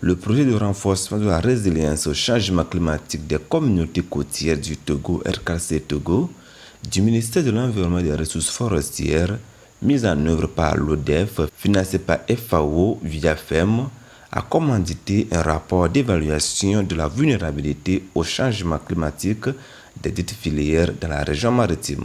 Le projet de renforcement de la résilience au changement climatique des communautés côtières du Togo, RKC Togo, du ministère de l'Environnement et des Ressources forestières, mis en œuvre par l'ODEF, financé par FAO via FEM, a commandité un rapport d'évaluation de la vulnérabilité au changement climatique des dites filières dans la région maritime.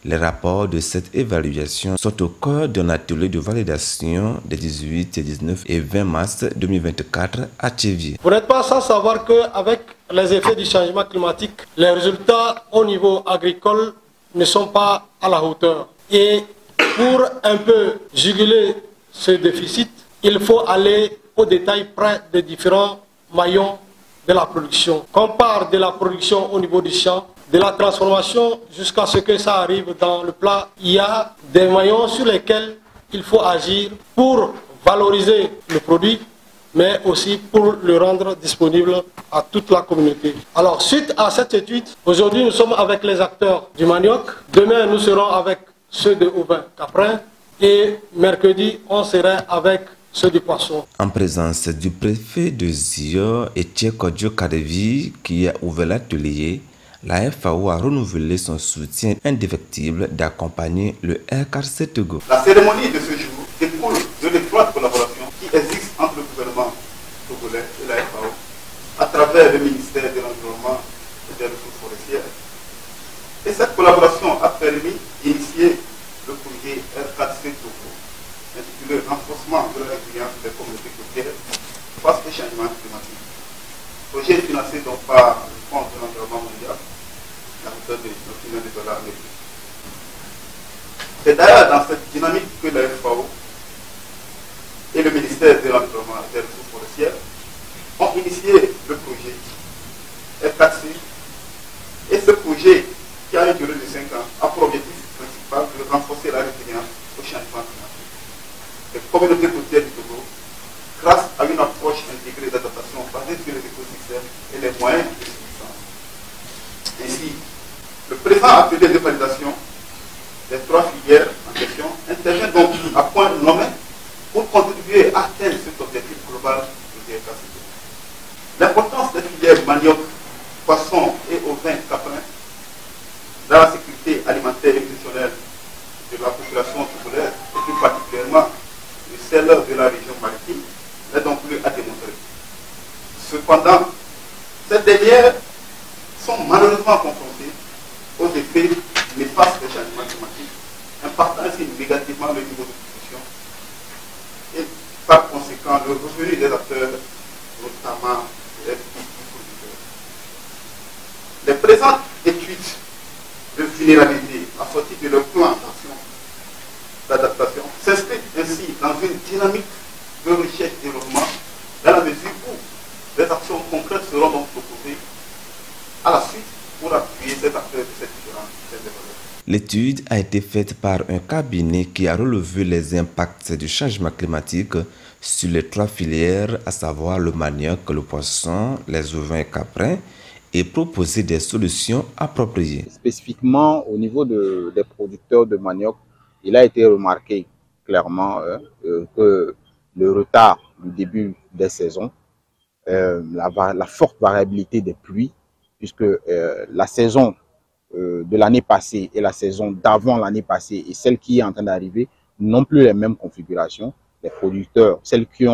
Les rapports de cette évaluation sont au cœur d'un atelier de validation des 18, 19 et 20 mars 2024 à Tchévier. Vous n'êtes pas sans savoir qu'avec les effets du changement climatique, les résultats au niveau agricole ne sont pas à la hauteur. Et pour un peu juguler ce déficit, il faut aller au détail près des différents maillons de la production. Qu'on part de la production au niveau du champ, de la transformation jusqu'à ce que ça arrive dans le plat, il y a des maillons sur lesquels il faut agir pour valoriser le produit, mais aussi pour le rendre disponible à toute la communauté. Alors, suite à cette étude, aujourd'hui nous sommes avec les acteurs du manioc, demain nous serons avec ceux de ovin-caprin et mercredi on sera avec ceux du poisson. En présence du préfet de Zio, Etienne Kodjo Kadevi, qui a ouvert l'atelier, la FAO a renouvelé son soutien indéfectible d'accompagner le RKC Togo. La cérémonie de ce jour découle de l'étroite collaboration qui existe entre le gouvernement togolais et la FAO à travers le ministère de l'Environnement et des Ressources forestières. Et cette collaboration a permis d'initier le projet RKC Togo, intitulé Renforcement de la résilience des communautés côtières face au changement climatique. Le projet est financé donc par le Fonds de l'Environnement mondial, à hauteur de 19 millions de dollars américains. C'est d'ailleurs dans cette dynamique que la FAO et le ministère de l'Environnement et des Ressources forestières ont initié le projet RKC. Et ce projet, qui a une durée de 5 ans, a pour objectif principal de renforcer la résilience au changement climatique des communautés côtières du Togo grâce à une approche intégrée d'adaptation basée sur les écosystèmes et les moyens de subsistance. Ainsi, le présent atelier de validation des 3 filières en question intervient donc à point nommé pour contribuer à atteindre cet objectif global du RKC. L'importance des filières manioc, poisson et ovin caprin dans la sécurité alimentaire et nutritionnelle de la population togolaise et plus particulièrement de celle de la région maritime n'est donc plus à démontrer. Cependant, ces dernières sont malheureusement confrontées aux effets néfastes des changements climatiques, impactant ainsi négativement le niveau de production et par conséquent le revenu des acteurs, notamment les petits producteurs. Les présentes études de vulnérabilité assorties de leur plan d'action d'adaptation s'inscrivent ainsi dans une dynamique de recherche et développement dans la mesure où des actions concrètes seront donc proposées à la suite pour appuyer ces acteurs de ces différents développements. L'étude a été faite par un cabinet qui a relevé les impacts du changement climatique sur les 3 filières, à savoir le manioc, le poisson, les ovins et caprins, et proposé des solutions appropriées. Spécifiquement au niveau des producteurs de manioc, il a été remarqué clairement que le retard du début des saisons, la forte variabilité des pluies, puisque la saison de l'année passée et la saison d'avant l'année passée et celle qui est en train d'arriver n'ont plus les mêmes configurations. Les producteurs, ceux qui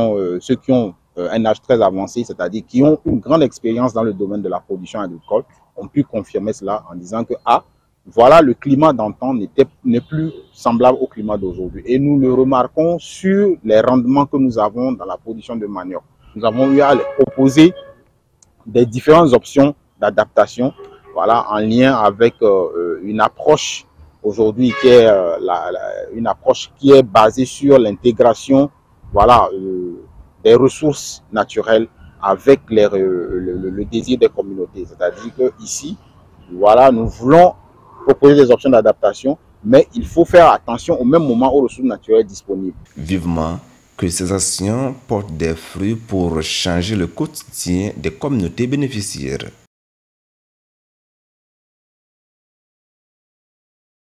ont un âge très avancé, c'est-à-dire qui ont une grande expérience dans le domaine de la production agricole, ont pu confirmer cela en disant que voilà, le climat d'antan n'est plus semblable au climat d'aujourd'hui. Et nous le remarquons sur les rendements que nous avons dans la production de manioc. Nous avons eu à proposer des différentes options d'adaptation, voilà, en lien avec une approche aujourd'hui qui est une approche qui est basée sur l'intégration, voilà, des ressources naturelles avec le désir des communautés. C'est-à-dire que ici, voilà, nous voulons proposer des options d'adaptation, mais il faut faire attention au même moment aux ressources naturelles disponibles. Vivement que ces actions portent des fruits pour changer le quotidien des communautés bénéficiaires.